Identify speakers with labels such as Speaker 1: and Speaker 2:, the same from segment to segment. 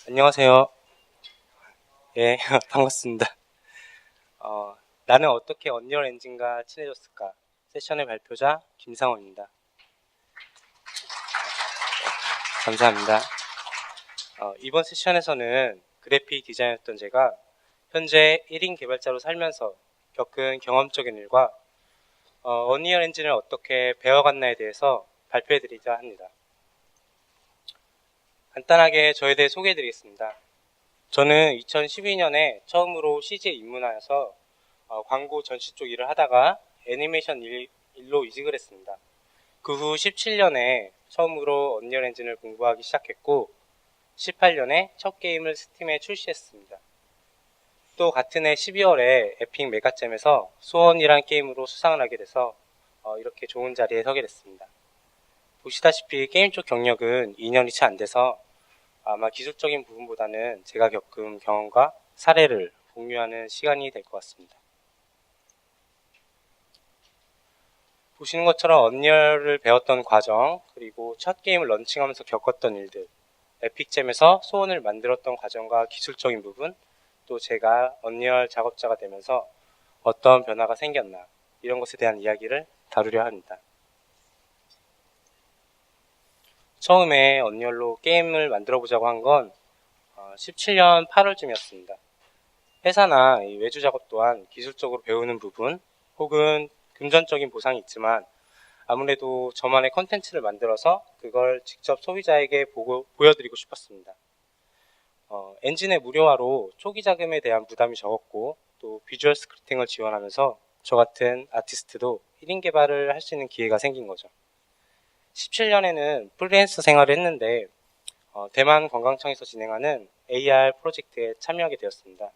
Speaker 1: 안녕하세요. 예, 반갑습니다. 나는 어떻게 언리얼 엔진과 친해졌을까? 세션의 발표자 김상원입니다. 감사합니다. 이번 세션에서는 그래픽 디자이너였던 제가 현재 1인 개발자로 살면서 겪은 경험적인 일과 언리얼 엔진을 어떻게 배워갔나에 대해서 발표해드리자 합니다. 간단하게 저에 대해 소개해드리겠습니다. 저는 2012년에 처음으로 CG에 입문하여서 광고 전시 쪽 일을 하다가 애니메이션 일로 이직을 했습니다. 그 후 17년에 처음으로 언리얼 엔진을 공부하기 시작했고 18년에 첫 게임을 스팀에 출시했습니다. 또 같은 해 12월에 에픽 메가잼에서 소원이란 게임으로 수상을 하게 돼서 이렇게 좋은 자리에 서게 됐습니다. 보시다시피 게임 쪽 경력은 2년이 채 안 돼서 아마 기술적인 부분보다는 제가 겪은 경험과 사례를 공유하는 시간이 될 것 같습니다. 보시는 것처럼 언리얼을 배웠던 과정, 그리고 첫 게임을 런칭하면서 겪었던 일들, 에픽잼에서 소원을 만들었던 과정과 기술적인 부분, 또 제가 언리얼 작업자가 되면서 어떤 변화가 생겼나, 이런 것에 대한 이야기를 다루려 합니다. 처음에 언리얼로 게임을 만들어보자고 한 건 17년 8월쯤이었습니다. 회사나 외주 작업 또한 기술적으로 배우는 부분 혹은 금전적인 보상이 있지만 아무래도 저만의 컨텐츠를 만들어서 그걸 직접 소비자에게 보여드리고 싶었습니다. 엔진의 무료화로 초기 자금에 대한 부담이 적었고 또 비주얼 스크립팅을 지원하면서 저 같은 아티스트도 1인 개발을 할 수 있는 기회가 생긴 거죠. 17년에는 프리랜서 생활을 했는데 대만 관광청에서 진행하는 AR 프로젝트에 참여하게 되었습니다.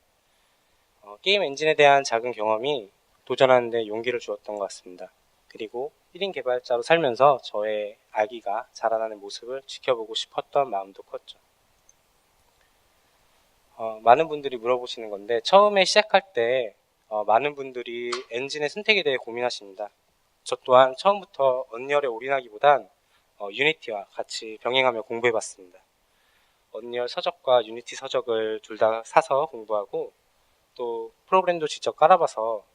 Speaker 1: 게임 엔진에 대한 작은 경험이 도전하는 데 용기를 주었던 것 같습니다. 그리고 1인 개발자로 살면서 저의 아기가 자라나는 모습을 지켜보고 싶었던 마음도 컸죠. 많은 분들이 물어보시는 건데 처음에 시작할 때 많은 분들이 엔진의 선택에 대해 고민하십니다. 저 또한 처음부터 언리얼에 올인하기보단 유니티와 같이 병행하며 공부해봤습니다. 언리얼 서적과 유니티 서적을 둘 다 사서 공부하고 또 프로그램도 직접 깔아봐서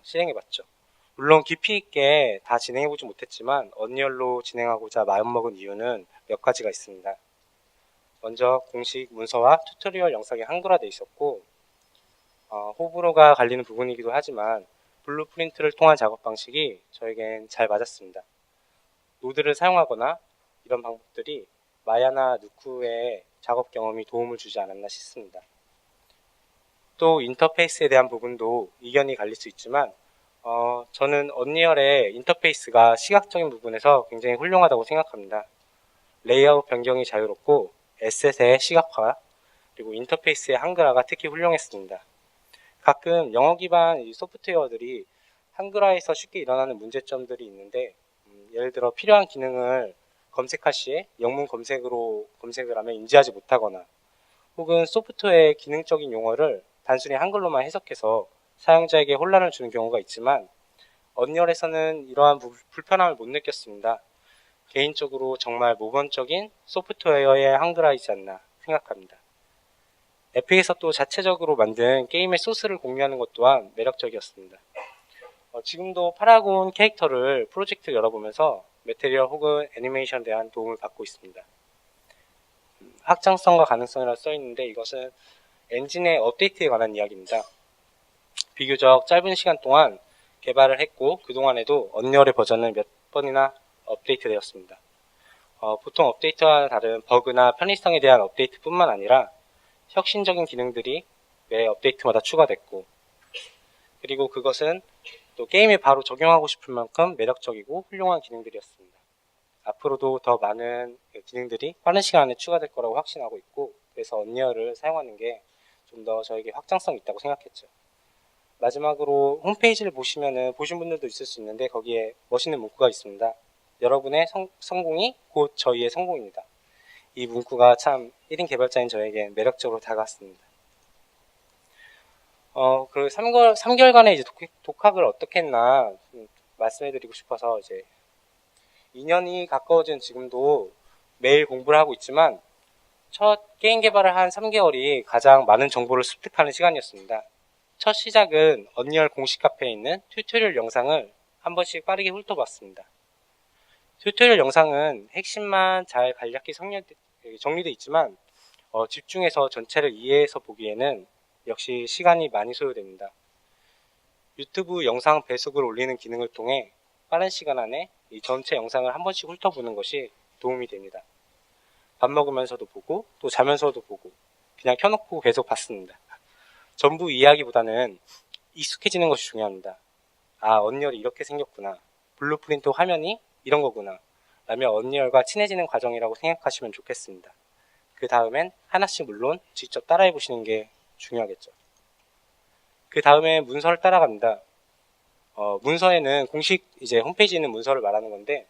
Speaker 1: 실행해봤죠. 물론 깊이 있게 다 진행해보지 못했지만 언리얼로 진행하고자 마음먹은 이유는 몇 가지가 있습니다. 먼저 공식 문서와 튜토리얼 영상이 한글화되어 있었고 호불호가 갈리는 부분이기도 하지만 블루프린트를 통한 작업 방식이 저에겐 잘 맞았습니다. 노드를 사용하거나 이런 방법들이 마야나 누쿠의 작업 경험이 도움을 주지 않았나 싶습니다. 또 인터페이스에 대한 부분도 의견이 갈릴 수 있지만 저는 언리얼의 인터페이스가 시각적인 부분에서 굉장히 훌륭하다고 생각합니다. 레이아웃 변경이 자유롭고 에셋의 시각화 그리고 인터페이스의 한글화가 특히 훌륭했습니다. 가끔 영어 기반 소프트웨어들이 한글화에서 쉽게 일어나는 문제점들이 있는데 예를 들어 필요한 기능을 검색할 시에 영문 검색으로 검색을 하면 인지하지 못하거나 혹은 소프트웨어의 기능적인 용어를 단순히 한글로만 해석해서 사용자에게 혼란을 주는 경우가 있지만 언리얼에서는 이러한 불편함을 못 느꼈습니다. 개인적으로 정말 모범적인 소프트웨어의 한글화이지 않나 생각합니다. 에픽에서 또 자체적으로 만든 게임의 소스를 공유하는 것 또한 매력적이었습니다. 지금도 파라곤 캐릭터를 프로젝트 열어보면서 매테리얼 혹은 애니메이션에 대한 도움을 받고 있습니다. 확장성과 가능성이라 써있는데 이것은 엔진의 업데이트에 관한 이야기입니다. 비교적 짧은 시간 동안 개발을 했고 그동안에도 언리얼의 버전은 몇 번이나 업데이트 되었습니다. 보통 업데이트와는 다른 버그나 편의성에 대한 업데이트뿐만 아니라 혁신적인 기능들이 매 업데이트마다 추가됐고 그리고 그것은 또 게임에 바로 적용하고 싶을 만큼 매력적이고 훌륭한 기능들이었습니다. 앞으로도 더 많은 기능들이 빠른 시간 안에 추가될 거라고 확신하고 있고 그래서 언리얼을 사용하는 게 좀 더 저에게 확장성이 있다고 생각했죠. 마지막으로 홈페이지를 보시면은 보신 분들도 있을 수 있는데 거기에 멋있는 문구가 있습니다. 여러분의 성공이 곧 저희의 성공입니다. 이 문구가 참 1인 개발자인 저에게 매력적으로 다가왔습니다. 그 3개월간의 이제 독학을 어떻게 했나 말씀해드리고 싶어서 이제 2년이 가까워진 지금도 매일 공부를 하고 있지만 첫 게임 개발을 한 3개월이 가장 많은 정보를 습득하는 시간이었습니다. 첫 시작은 언리얼 공식 카페에 있는 튜토리얼 영상을 한 번씩 빠르게 훑어봤습니다. 튜토리얼 영상은 핵심만 잘 간략히 정리되어 있지만 집중해서 전체를 이해해서 보기에는 역시 시간이 많이 소요됩니다. 유튜브 영상 배속을 올리는 기능을 통해 빠른 시간 안에 이 전체 영상을 한 번씩 훑어보는 것이 도움이 됩니다. 밥 먹으면서도 보고 또 자면서도 보고 그냥 켜놓고 계속 봤습니다. 전부 이해하기보다는 익숙해지는 것이 중요합니다. 아, 언리얼이 이렇게 생겼구나. 블루프린트 화면이 이런 거구나. 라며 언리얼과 친해지는 과정이라고 생각하시면 좋겠습니다. 그 다음엔 하나씩 물론 직접 따라해 보시는 게 중요하겠죠. 그 다음에 문서를 따라갑니다. 문서에는 공식 이제 홈페이지에 있는 문서를 말하는 건데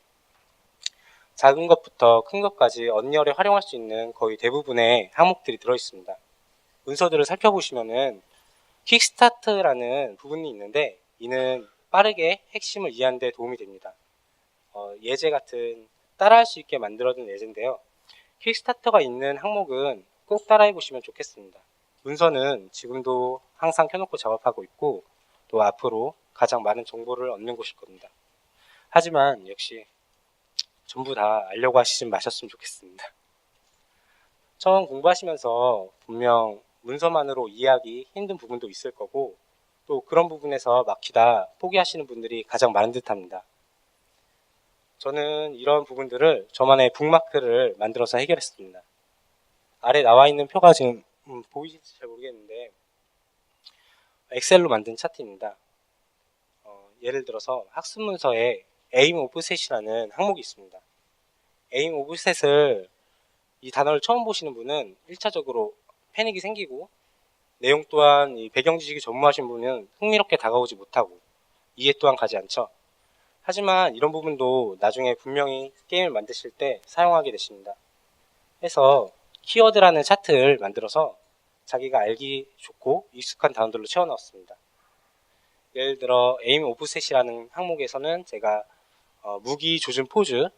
Speaker 1: 작은 것부터 큰 것까지 언리얼에 활용할 수 있는 거의 대부분의 항목들이 들어있습니다. 문서들을 살펴보시면은 퀵스타트라는 부분이 있는데 이는 빠르게 핵심을 이해하는 데 도움이 됩니다. 예제 같은 따라할 수 있게 만들어둔 예제인데요. 퀵스타터가 있는 항목은 꼭 따라해 보시면 좋겠습니다. 문서는 지금도 항상 켜놓고 작업하고 있고 또 앞으로 가장 많은 정보를 얻는 곳일 겁니다. 하지만 역시 전부 다 알려고 하시지 마셨으면 좋겠습니다. 처음 공부하시면서 분명 문서만으로 이해하기 힘든 부분도 있을 거고 또 그런 부분에서 막히다 포기하시는 분들이 가장 많은 듯 합니다. 저는 이런 부분들을 저만의 북마크를 만들어서 해결했습니다. 아래 나와 있는 표가 지금 보이실지 잘 모르겠는데 엑셀로 만든 차트입니다. 예를 들어서 학습 문서에 aim offset이라는 항목이 있습니다. aim offset을 이 단어를 처음 보시는 분은 1차적으로 패닉이 생기고 내용 또한 이 배경 지식이 전무하신 분은 흥미롭게 다가오지 못하고 이해 또한 가지 않죠. 하지만 이런 부분도 나중에 분명히 게임을 만드실 때 사용하게 되십니다. 해서 키워드라는 차트를 만들어서 자기가 알기 좋고 익숙한 단어들로 채워넣었습니다. 예를 들어 에임 오프셋이라는 항목에서는 제가 무기 조준 포즈,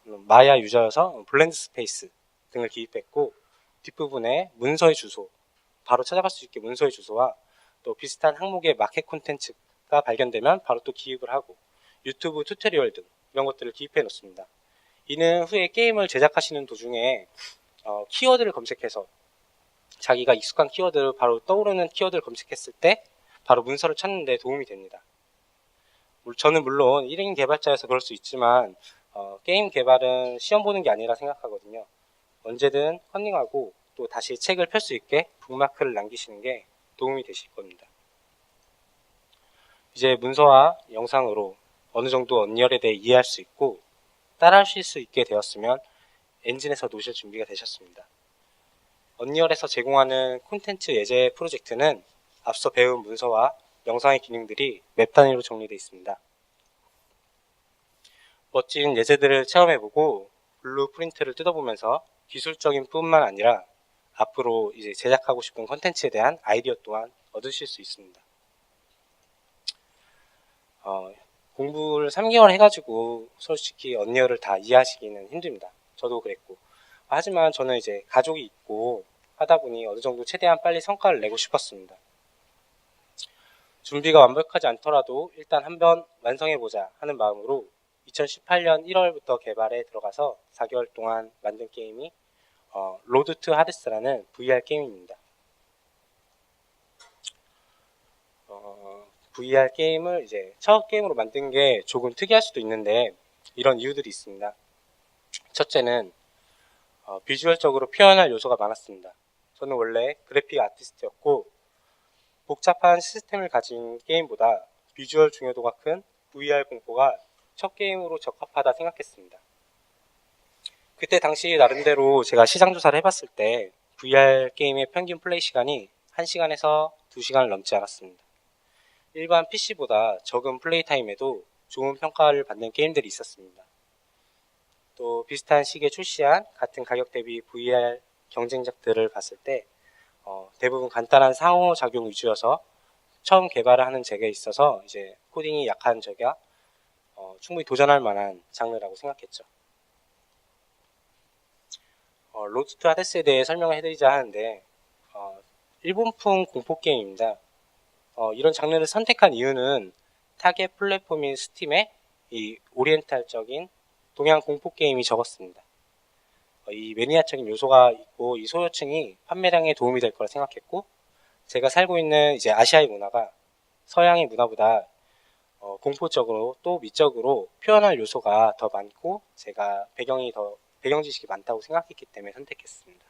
Speaker 1: 마야 유저여서 블렌드 스페이스 등을 기입했고 뒷부분에 문서의 주소, 바로 찾아갈 수 있게 문서의 주소와 또 비슷한 항목의 마켓 콘텐츠가 발견되면 바로 또 기입을 하고 유튜브 튜토리얼 등 이런 것들을 기입해 놓습니다. 이는 후에 게임을 제작하시는 도중에 키워드를 검색해서 자기가 익숙한 키워드, 바로 떠오르는 키워드를 검색했을 때 바로 문서를 찾는 데 도움이 됩니다. 저는 물론 1인 개발자여서 그럴 수 있지만 게임 개발은 시험 보는 게 아니라 생각하거든요. 언제든 컨닝하고 또 다시 책을 펼 수 있게 북마크를 남기시는 게 도움이 되실 겁니다. 이제 문서와 영상으로 어느 정도 언리얼에 대해 이해할 수 있고 따라하실 수 있게 되었으면 엔진에서 놓으실 준비가 되셨습니다. 언리얼에서 제공하는 콘텐츠 예제 프로젝트는 앞서 배운 문서와 영상의 기능들이 맵 단위로 정리되어 있습니다. 멋진 예제들을 체험해보고 블루프린트를 뜯어보면서 기술적인 뿐만 아니라 앞으로 이제 제작하고 싶은 콘텐츠에 대한 아이디어 또한 얻으실 수 있습니다. 공부를 3개월 해가지고 솔직히 언리얼을 다 이해하시기는 힘듭니다. 저도 그랬고. 하지만 저는 이제 가족이 있고 하다 보니 어느 정도 최대한 빨리 성과를 내고 싶었습니다. 준비가 완벽하지 않더라도 일단 한번 완성해보자 하는 마음으로 2018년 1월부터 개발에 들어가서 4개월 동안 만든 게임이 로드 투 하데스라는 VR 게임입니다. VR 게임을 이제 첫 게임으로 만든 게 조금 특이할 수도 있는데 이런 이유들이 있습니다. 첫째는 비주얼적으로 표현할 요소가 많았습니다. 저는 원래 그래픽 아티스트였고 복잡한 시스템을 가진 게임보다 비주얼 중요도가 큰 VR 공포가 첫 게임으로 적합하다 생각했습니다. 그때 당시 나름대로 제가 시장 조사를 해봤을 때 VR 게임의 평균 플레이 시간이 1시간에서 2시간을 넘지 않았습니다. 일반 PC보다 적은 플레이 타임에도 좋은 평가를 받는 게임들이 있었습니다. 또 비슷한 시기에 출시한 같은 가격 대비 VR 경쟁작들을 봤을 때 대부분 간단한 상호작용 위주여서 처음 개발을 하는 제가 있어서 이제 코딩이 약한 제가 충분히 도전할 만한 장르라고 생각했죠. 로드 투 하데스에 대해 설명을 해드리자 하는데 일본풍 공포게임입니다. 이런 장르를 선택한 이유는 타겟 플랫폼인 스팀에 이 오리엔탈적인 동양 공포게임이 적었습니다. 이 매니아적인 요소가 있고 이 소요층이 판매량에 도움이 될 거라 생각했고, 제가 살고 있는 이제 아시아의 문화가 서양의 문화보다 공포적으로 또 미적으로 표현할 요소가 더 많고, 제가 배경 지식이 많다고 생각했기 때문에 선택했습니다.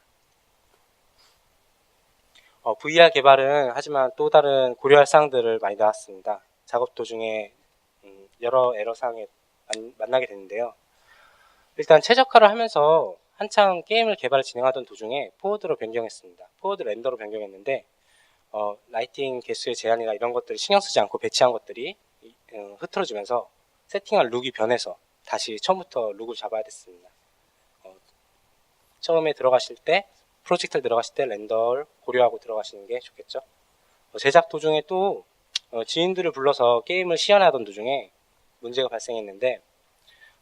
Speaker 1: VR 개발은 하지만 또 다른 고려할 사항들을 많이 나왔습니다. 작업 도중에 여러 애로사항에 만나게 됐는데요. 일단 최적화를 하면서 한창 게임을 진행하던 도중에 포워드로 변경했습니다. 포워드 렌더로 변경했는데 라이팅 개수의 제한이나 이런 것들을 신경 쓰지 않고 배치한 것들이 흐트러지면서 세팅한 룩이 변해서 다시 처음부터 룩을 잡아야 됐습니다. 처음에 프로젝트를 들어가실 때 렌더를 고려하고 들어가시는 게 좋겠죠. 제작 도중에 또 지인들을 불러서 게임을 시연하던 도중에 문제가 발생했는데,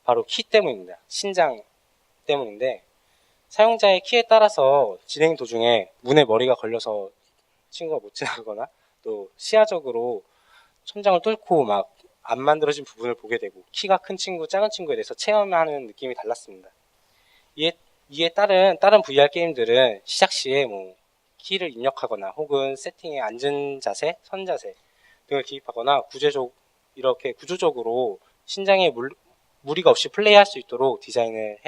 Speaker 1: 바로 키 때문입니다. 신장 때문인데, 사용자의 키에 따라서 진행 도중에 문에 머리가 걸려서 친구가 못 지나가거나, 또 시야적으로 천장을 뚫고 막 안 만들어진 부분을 보게 되고, 키가 큰 친구, 작은 친구에 대해서 체험하는 느낌이 달랐습니다. 이에 따른 다른 VR 게임들은 시작 시에 키를 입력하거나 혹은 세팅에 앉은 자세, 선 자세 등을 기입하거나 이렇게 구조적으로 신장에 무리가 없이 플레이할 수 있도록 디자인을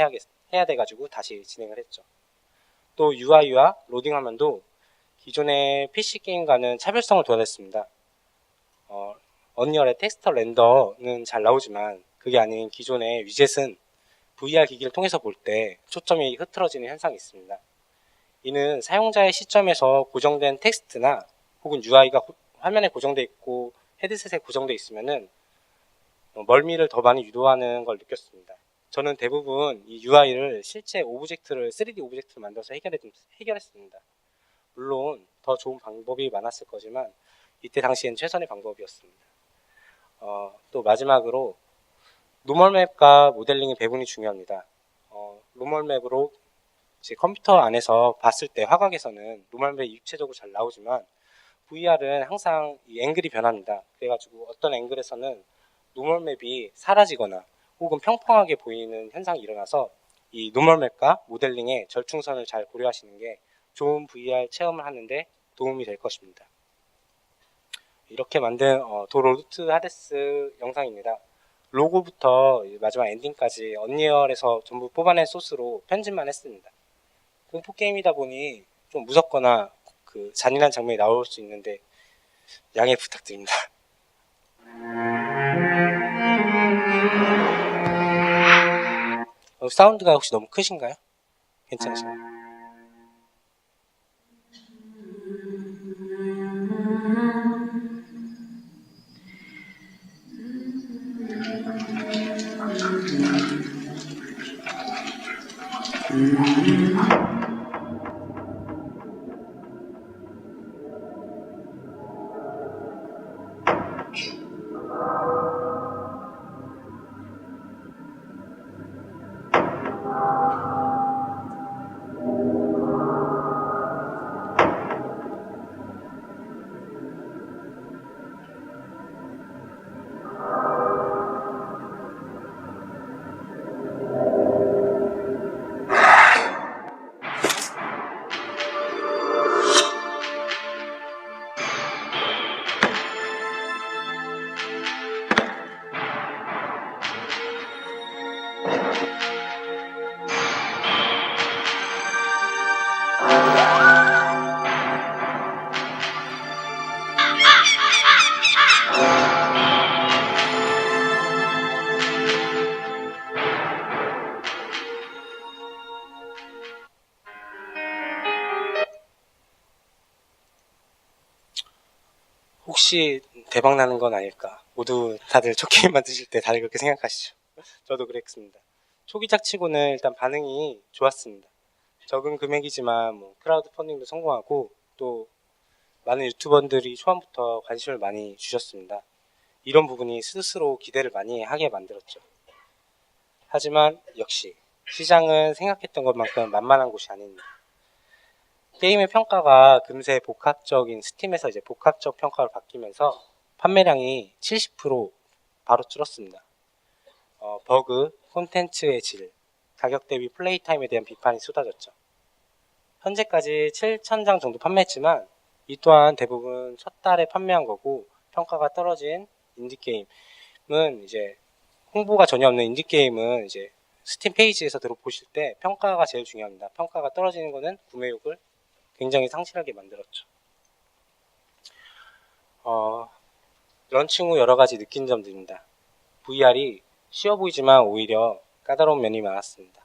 Speaker 1: 해야 돼가지고 다시 진행을 했죠. 또 UI와 로딩 화면도 기존의 PC 게임과는 차별성을 둬냈습니다. 언리얼의 텍스처 렌더는 잘 나오지만 그게 아닌 기존의 위젯은 VR 기기를 통해서 볼 때 초점이 흐트러지는 현상이 있습니다. 이는 사용자의 시점에서 고정된 텍스트나 혹은 UI가 화면에 고정되어 있고 헤드셋에 고정되어 있으면은 멀미를 더 많이 유도하는 걸 느꼈습니다. 저는 대부분 이 UI를 실제 3D 오브젝트를 만들어서 해결했습니다. 물론 더 좋은 방법이 많았을 거지만 이때 당시엔 최선의 방법이었습니다. 또 마지막으로 노멀맵과 모델링의 배분이 중요합니다. 노멀맵으로 이제 컴퓨터 안에서 봤을 때 화각에서는 노멀맵이 입체적으로 잘 나오지만 VR은 항상 이 앵글이 변합니다. 그래가지고 어떤 앵글에서는 노멀맵이 사라지거나 혹은 평평하게 보이는 현상이 일어나서 이 노멀맵과 모델링의 절충선을 잘 고려하시는 게 좋은 VR 체험을 하는데 도움이 될 것입니다. 이렇게 만든 로드 투 하데스 영상입니다. 로고부터 마지막 엔딩까지 언리얼에서 전부 뽑아낸 소스로 편집만 했습니다. 공포 게임이다 보니 좀 무섭거나 잔인한 장면이 나올 수 있는데 양해 부탁드립니다. 사운드가 혹시 너무 크신가요? 괜찮으신가요? 혹시 대박 나는 건 아닐까? 모두 다들 첫 게임 만드실 때 다들 그렇게 생각하시죠? 저도 그랬습니다. 초기작 치고는 일단 반응이 좋았습니다. 적은 금액이지만 크라우드 펀딩도 성공하고 또 많은 유튜버들이 초반부터 관심을 많이 주셨습니다. 이런 부분이 스스로 기대를 많이 하게 만들었죠. 하지만 역시 시장은 생각했던 것만큼 만만한 곳이 아닙니다. 게임의 평가가 금세 복합적인 스팀에서 이제 복합적 평가로 바뀌면서 판매량이 70% 바로 줄었습니다. 버그, 콘텐츠의 질, 가격 대비 플레이 타임에 대한 비판이 쏟아졌죠. 현재까지 7,000장 정도 판매했지만 이 또한 대부분 첫 달에 판매한 거고, 평가가 떨어진 인디게임은 이제 홍보가 전혀 없는 인디게임은 이제 스팀 페이지에서 들어보실 때 평가가 제일 중요합니다. 평가가 떨어지는 거는 구매욕을 굉장히 상실하게 만들었죠. 런칭 후 여러 가지 느낀 점들입니다. VR이 쉬워 보이지만 오히려 까다로운 면이 많았습니다.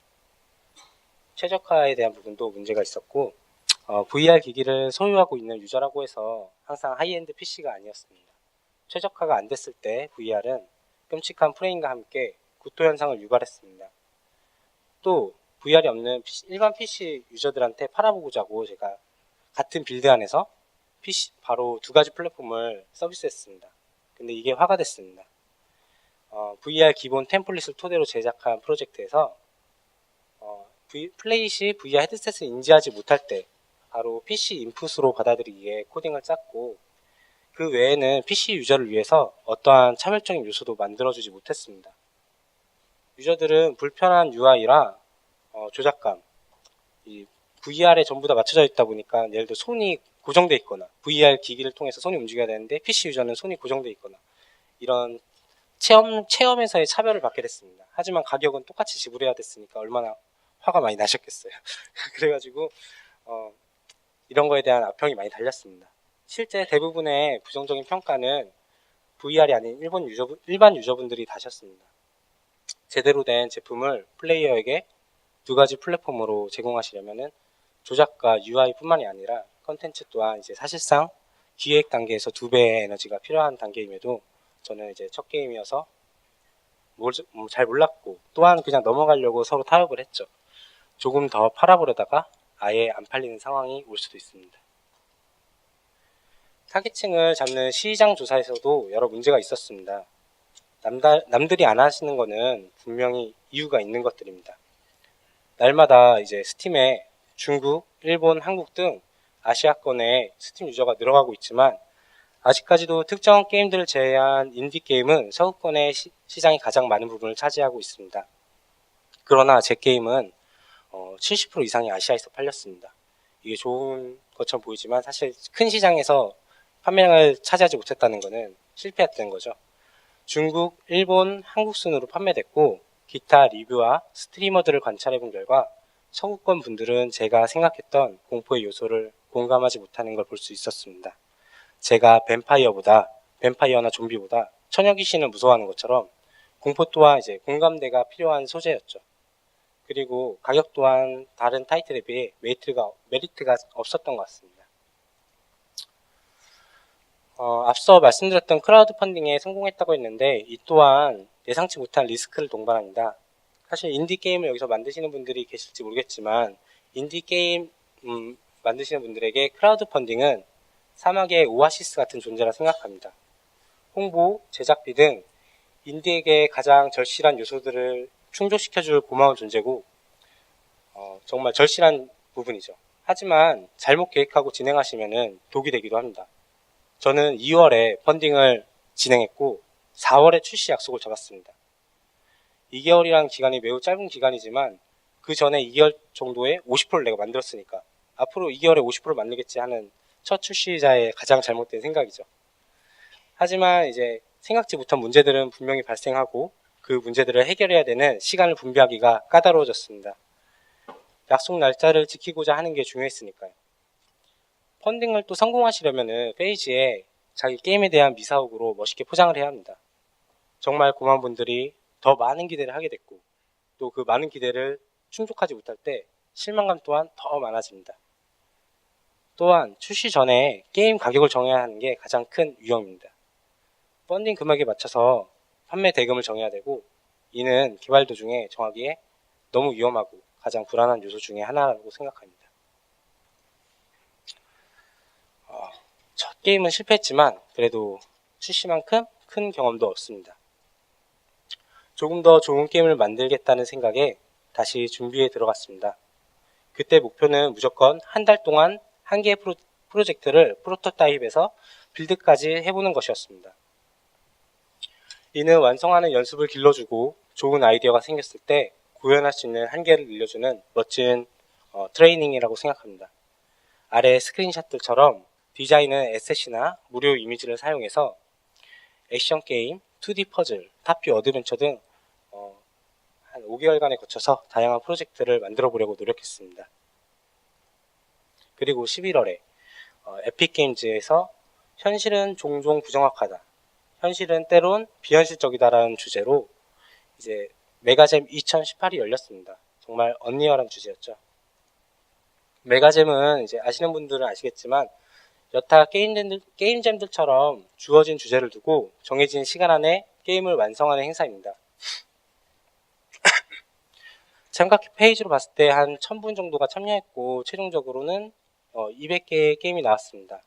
Speaker 1: 최적화에 대한 부분도 문제가 있었고, VR 기기를 소유하고 있는 유저라고 해서 항상 하이엔드 PC가 아니었습니다. 최적화가 안 됐을 때 VR은 끔찍한 프레임과 함께 구토 현상을 유발했습니다. 또 VR이 없는 일반 PC 유저들한테 팔아보자고 제가 같은 빌드 안에서 PC 바로 두 가지 플랫폼을 서비스했습니다. 근데 이게 화가 됐습니다. VR 기본 템플릿을 토대로 제작한 프로젝트에서 플레이 시 VR 헤드셋을 인지하지 못할 때 바로 PC 인풋으로 받아들이기에 코딩을 짰고, 그 외에는 PC 유저를 위해서 어떠한 차별적인 요소도 만들어주지 못했습니다. 유저들은 불편한 UI라 조작감, 이 VR에 전부 다 맞춰져 있다 보니까 예를 들어 손이 고정되어 있거나 VR 기기를 통해서 손이 움직여야 되는데 PC 유저는 손이 고정되어 있거나 이런 체험에서의 차별을 받게 됐습니다. 하지만 가격은 똑같이 지불해야 됐으니까 얼마나 화가 많이 나셨겠어요. 그래가지고 이런 거에 대한 악평이 많이 달렸습니다. 실제 대부분의 부정적인 평가는 VR이 아닌 일반 유저분들이 다셨습니다. 제대로 된 제품을 플레이어에게 두 가지 플랫폼으로 제공하시려면은 조작과 UI뿐만이 아니라 컨텐츠 또한 이제 사실상 기획 단계에서 2배의 에너지가 필요한 단계임에도 저는 이제 첫 게임이어서 잘 몰랐고, 또한 그냥 넘어가려고 서로 타협을 했죠. 조금 더 팔아보려다가 아예 안 팔리는 상황이 올 수도 있습니다. 타깃층을 잡는 시장 조사에서도 여러 문제가 있었습니다. 남들이 안 하시는 거는 분명히 이유가 있는 것들입니다. 날마다 이제 스팀에 중국, 일본, 한국 등 아시아권의 스팀 유저가 늘어가고 있지만, 아직까지도 특정 게임들을 제외한 인디게임은 서구권의 시장이 가장 많은 부분을 차지하고 있습니다. 그러나 제 게임은 70% 이상이 아시아에서 팔렸습니다. 이게 좋은 것처럼 보이지만 사실 큰 시장에서 판매량을 차지하지 못했다는 것은 실패했던 거죠. 중국, 일본, 한국 순으로 판매됐고, 기타 리뷰와 스트리머들을 관찰해본 결과 서구권 분들은 제가 생각했던 공포의 요소를 공감하지 못하는 걸 볼 수 있었습니다. 제가 뱀파이어나 좀비보다 처녀 귀신을 무서워하는 것처럼 공포 또한 이제 공감대가 필요한 소재였죠. 그리고 가격 또한 다른 타이틀에 비해 메리트가 없었던 것 같습니다. 앞서 말씀드렸던 크라우드 펀딩에 성공했다고 했는데 이 또한 예상치 못한 리스크를 동반합니다. 사실 인디게임을 여기서 만드시는 분들이 계실지 모르겠지만, 인디게임 만드시는 분들에게 크라우드 펀딩은 사막의 오아시스 같은 존재라 생각합니다. 홍보, 제작비 등 인디에게 가장 절실한 요소들을 충족시켜줄 고마운 존재고, 정말 절실한 부분이죠. 하지만 잘못 계획하고 진행하시면 독이 되기도 합니다. 저는 2월에 펀딩을 진행했고 4월에 출시 약속을 잡았습니다. 2개월이라는 기간이 매우 짧은 기간이지만 그 전에 2개월 정도에 50%를 내가 만들었으니까 앞으로 2개월에 50% 만들겠지 하는 첫 출시자의 가장 잘못된 생각이죠. 하지만 이제 생각지 못한 문제들은 분명히 발생하고 그 문제들을 해결해야 되는 시간을 분배하기가 까다로워졌습니다. 약속 날짜를 지키고자 하는 게 중요했으니까요. 펀딩을 또 성공하시려면 페이지에 자기 게임에 대한 미사옥으로 멋있게 포장을 해야 합니다. 정말 고마운 분들이 더 많은 기대를 하게 됐고, 또 그 많은 기대를 충족하지 못할 때 실망감 또한 더 많아집니다. 또한 출시 전에 게임 가격을 정해야 하는 게 가장 큰 위험입니다. 펀딩 금액에 맞춰서 판매 대금을 정해야 되고, 이는 개발 도중에 정하기에 너무 위험하고 가장 불안한 요소 중에 하나라고 생각합니다. 첫 게임은 실패했지만 그래도 출시만큼 큰 경험도 얻습니다. 조금 더 좋은 게임을 만들겠다는 생각에 다시 준비에 들어갔습니다. 그때 목표는 무조건 한 달 동안 한 개의 프로젝트를 프로토타입에서 빌드까지 해보는 것이었습니다. 이는 완성하는 연습을 길러주고 좋은 아이디어가 생겼을 때 구현할 수 있는 한계를 늘려주는 멋진 트레이닝이라고 생각합니다. 아래 스크린샷들처럼 디자인은 에셋이나 무료 이미지를 사용해서 액션 게임, 2D 퍼즐, 탑뷰 어드벤처 등 한 5개월간에 거쳐서 다양한 프로젝트를 만들어 보려고 노력했습니다. 그리고 11월에 에픽게임즈에서 현실은 종종 부정확하다, 현실은 때론 비현실적이다라는 주제로 이제 메가잼 2018이 열렸습니다. 정말 언리얼한 주제였죠. 메가잼은 이제 아시는 분들은 아시겠지만 여타 게임잼들처럼 주어진 주제를 두고 정해진 시간 안에 게임을 완성하는 행사입니다. 참가 페이지로 봤을 때 한 1000분 정도가 참여했고 최종적으로는 200개의 게임이 나왔습니다.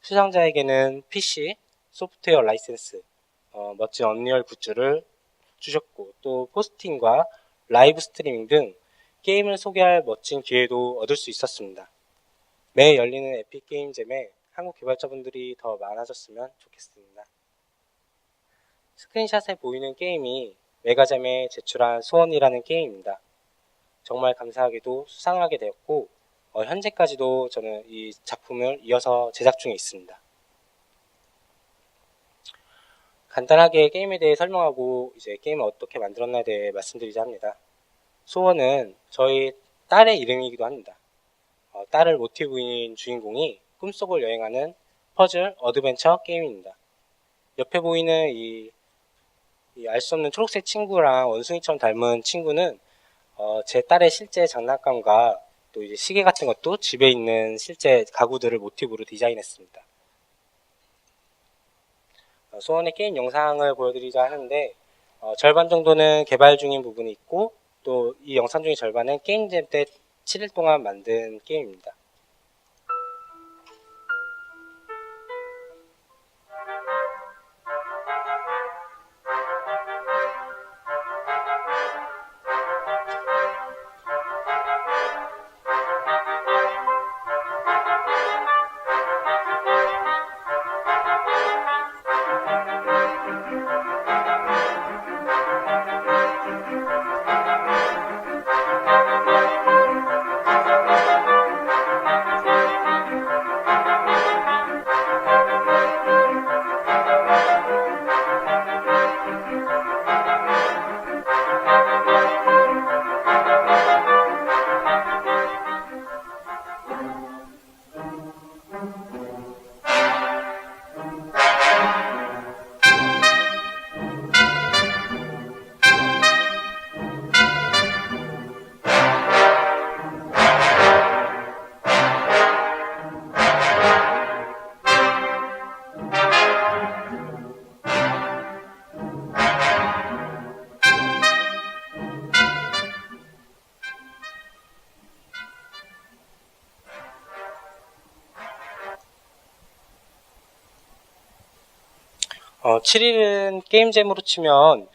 Speaker 1: 수상자에게는 PC, 소프트웨어 라이센스, 멋진 언리얼 굿즈를 주셨고 또 포스팅과 라이브 스트리밍 등 게임을 소개할 멋진 기회도 얻을 수 있었습니다. 매해 열리는 에픽 게임잼에 한국 개발자분들이 더 많아졌으면 좋겠습니다. 스크린샷에 보이는 게임이 메가잼에 제출한 소원이라는 게임입니다. 정말 감사하게도 수상을 하게 되었고 현재까지도 저는 이 작품을 이어서 제작 중에 있습니다. 간단하게 게임에 대해 설명하고 이제 게임을 어떻게 만들었나에 대해 말씀드리자 합니다. 소원은 저희 딸의 이름이기도 합니다. 딸을 모티브인 주인공이 꿈속을 여행하는 퍼즐 어드벤처 게임입니다. 옆에 보이는 이 알 수 없는 초록색 친구랑 원숭이처럼 닮은 친구는 제 딸의 실제 장난감과 또 이제 시계 같은 것도 집에 있는 실제 가구들을 모티브로 디자인했습니다. 소원의 게임 영상을 보여드리자 하는데 절반 정도는 개발 중인 부분이 있고 또 이 영상 중의 절반은 게임잼 때 7일 동안 만든 게임입니다. 어, 7일은 게임잼으로 치면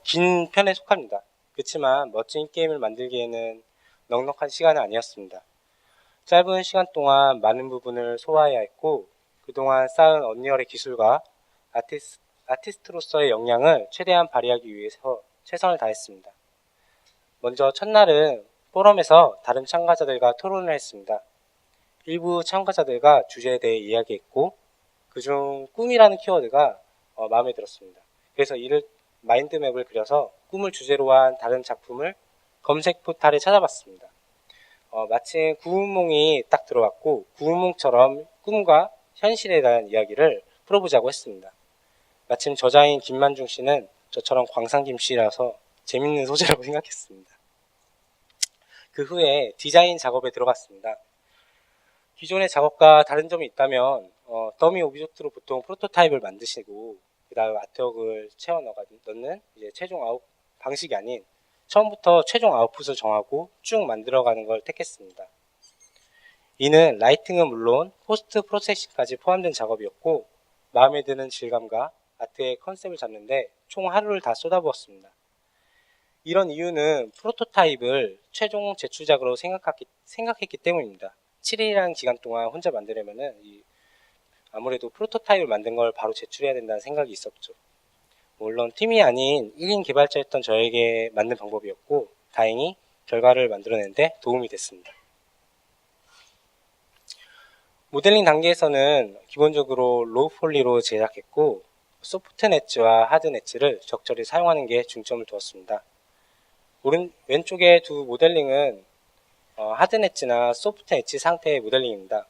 Speaker 1: 긴 편에 속합니다. 그렇지만 멋진 게임을 만들기에는 넉넉한 시간은 아니었습니다. 짧은 시간 동안 많은 부분을 소화해야 했고 그동안 쌓은 언리얼의 기술과 아티스트로서의 역량을 최대한 발휘하기 위해서 최선을 다했습니다. 먼저 첫날은 포럼에서 다른 참가자들과 토론을 했습니다. 일부 참가자들과 주제에 대해 이야기했고 그중 꿈이라는 키워드가 마음에 들었습니다. 그래서 이를 마인드맵을 그려서 꿈을 주제로 한 다른 작품을 검색 포탈에 찾아봤습니다. 마침 구운몽이 딱 들어왔고 구운몽처럼 꿈과 현실에 대한 이야기를 풀어보자고 했습니다. 마침 저자인 김만중 씨는 저처럼 광상김 씨라서 재밌는 소재라고 생각했습니다. 그 후에 디자인 작업에 들어갔습니다. 기존의 작업과 다른 점이 있다면 더미 오브젝트로 보통 프로토타입을 만드시고 그 다음 아트웍을 채워 넣는 이제 최종 아웃 방식이 아닌 처음부터 최종 아웃풋을 정하고 쭉 만들어가는 걸 택했습니다. 이는 라이팅은 물론 포스트 프로세싱까지 포함된 작업이었고 마음에 드는 질감과 아트의 컨셉을 잡는데 총 하루를 다 쏟아부었습니다. 이런 이유는 프로토타입을 최종 제출작으로 생각했기 때문입니다. 7일이라는 기간 동안 혼자 만들려면은 아무래도 프로토타입을 만든 걸 바로 제출해야 된다는 생각이 있었죠. 물론 팀이 아닌 1인 개발자였던 저에게 맞는 방법이었고 다행히 결과를 만들어내는데 도움이 됐습니다. 모델링 단계에서는 기본적으로 로우 폴리로 제작했고 소프트 엣지와 하드 엣지를 적절히 사용하는 게 중점을 두었습니다. 왼쪽의 두 모델링은 하드 엣지나 소프트 엣지 상태의 모델링입니다.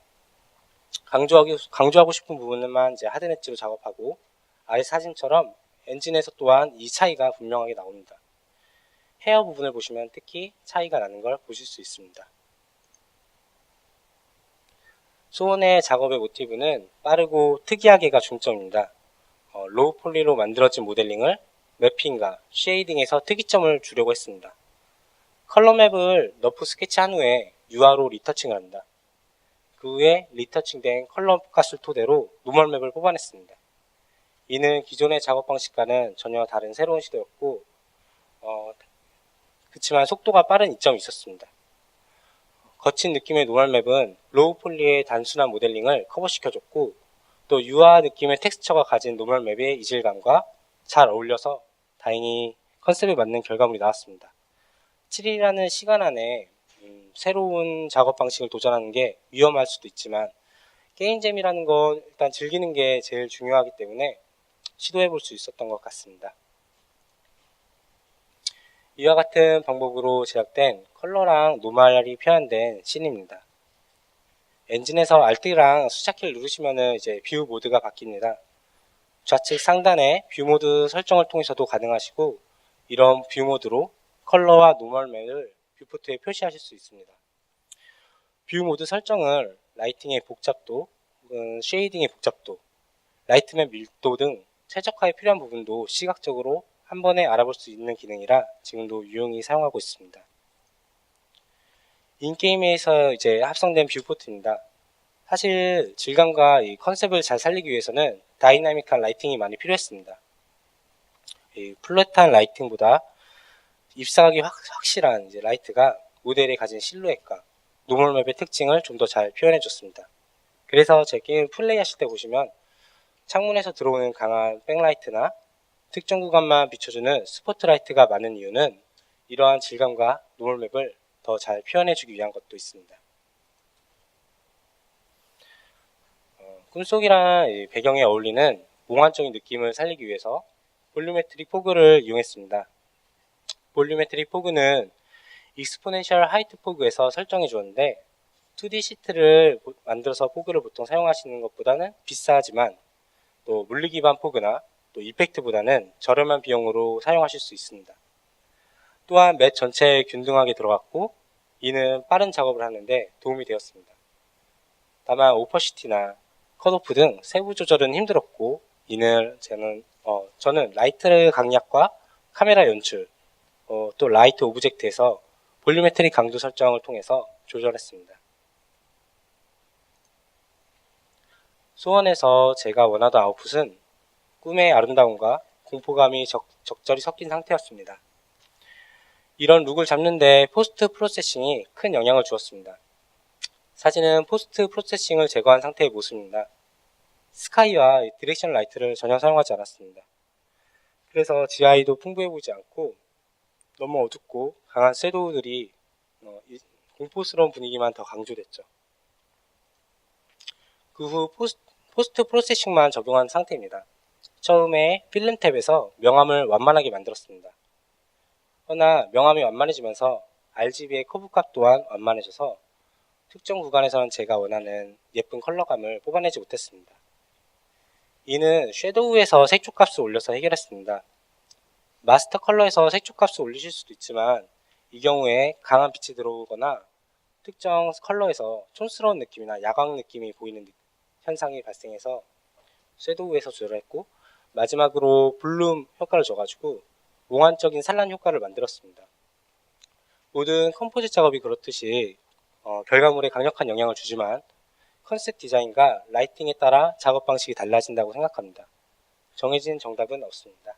Speaker 1: 강조하고 싶은 부분만 이제 하드 엣지로 작업하고 아래 사진처럼 엔진에서 또한 이 차이가 분명하게 나옵니다. 헤어 부분을 보시면 특히 차이가 나는 걸 보실 수 있습니다. 소원의 작업의 모티브는 빠르고 특이하게가 중점입니다. 로우 폴리로 만들어진 모델링을 맵핑과 쉐이딩에서 특이점을 주려고 했습니다. 컬러 맵을 러프 스케치한 후에 UR로 리터칭을 합니다. 그 후에 리터칭된 컬러 값을 토대로 노멀 맵을 뽑아냈습니다. 이는 기존의 작업 방식과는 전혀 다른 새로운 시도였고 그렇지만 속도가 빠른 이점이 있었습니다. 거친 느낌의 노멀 맵은 로우 폴리의 단순한 모델링을 커버시켜줬고 또 유화 느낌의 텍스처가 가진 노멀 맵의 이질감과 잘 어울려서 다행히 컨셉에 맞는 결과물이 나왔습니다. 7일이라는 시간 안에 새로운 작업 방식을 도전하는 게 위험할 수도 있지만 게임잼이라는 건 일단 즐기는 게 제일 중요하기 때문에 시도해볼 수 있었던 것 같습니다. 이와 같은 방법으로 제작된 컬러랑 노멀이 표현된 씬입니다. 엔진에서 Alt랑 숫자키를 누르시면 이제 뷰 모드가 바뀝니다. 좌측 상단에 뷰 모드 설정을 통해서도 가능하시고 이런 뷰 모드로 컬러와 노멀 맵을 뷰포트에 표시하실 수 있습니다. 뷰 모드 설정을 라이팅의 복잡도, 쉐이딩의 복잡도, 라이트맵 밀도 등 최적화에 필요한 부분도 시각적으로 한 번에 알아볼 수 있는 기능이라 지금도 유용히 사용하고 있습니다. 인게임에서 이제 합성된 뷰포트입니다. 사실 질감과 이 컨셉을 잘 살리기 위해서는 다이나믹한 라이팅이 많이 필요했습니다. 이 플랫한 라이팅보다 입사각이 확실한 이제 라이트가 모델이 가진 실루엣과 노멀맵의 특징을 좀 더 잘 표현해줬습니다. 그래서 제 게임 플레이하실 때 보시면 창문에서 들어오는 강한 백라이트나 특정 구간만 비춰주는 스포트라이트가 많은 이유는 이러한 질감과 노멀맵을 더 잘 표현해주기 위한 것도 있습니다. 꿈속이란 배경에 어울리는 몽환적인 느낌을 살리기 위해서 볼륨메트릭 포그를 이용했습니다. 볼륨메트릭 포그는 익스포넨셜 하이트 포그에서 설정해 주었는데 2D 시트를 만들어서 포그를 보통 사용하시는 것보다는 비싸지만 또 물리 기반 포그나 또 이펙트보다는 저렴한 비용으로 사용하실 수 있습니다. 또한 맷 전체에 균등하게 들어갔고 이는 빠른 작업을 하는데 도움이 되었습니다. 다만 오퍼시티나 컷오프 등 세부 조절은 힘들었고 이는 저는 라이트 강약과 카메라 연출 또 라이트 오브젝트에서 볼륨메트릭 강도 설정을 통해서 조절했습니다. 소원에서 제가 원하던 아웃풋은 꿈의 아름다움과 공포감이 적절히 섞인 상태였습니다. 이런 룩을 잡는데 포스트 프로세싱이 큰 영향을 주었습니다. 사진은 포스트 프로세싱을 제거한 상태의 모습입니다. 스카이와 디렉션 라이트를 전혀 사용하지 않았습니다. 그래서 GI도 풍부해 보이지 않고 너무 어둡고 강한 섀도우들이 공포스러운 분위기만 더 강조됐죠. 그 후 포스트 프로세싱만 적용한 상태입니다. 처음에 필름 탭에서 명암을 완만하게 만들었습니다. 그러나 명암이 완만해지면서 RGB의 커브값 또한 완만해져서 특정 구간에서는 제가 원하는 예쁜 컬러감을 뽑아내지 못했습니다. 이는 섀도우에서 색조값을 올려서 해결했습니다. 마스터 컬러에서 색조값을 올리실 수도 있지만 이 경우에 강한 빛이 들어오거나 특정 컬러에서 촌스러운 느낌이나 야광 느낌이 보이는 현상이 발생해서 섀도우에서 조절했고 마지막으로 블룸 효과를 줘가지고 몽환적인 산란 효과를 만들었습니다. 모든 컴포짓 작업이 그렇듯이 결과물에 강력한 영향을 주지만 컨셉 디자인과 라이팅에 따라 작업 방식이 달라진다고 생각합니다. 정해진 정답은 없습니다.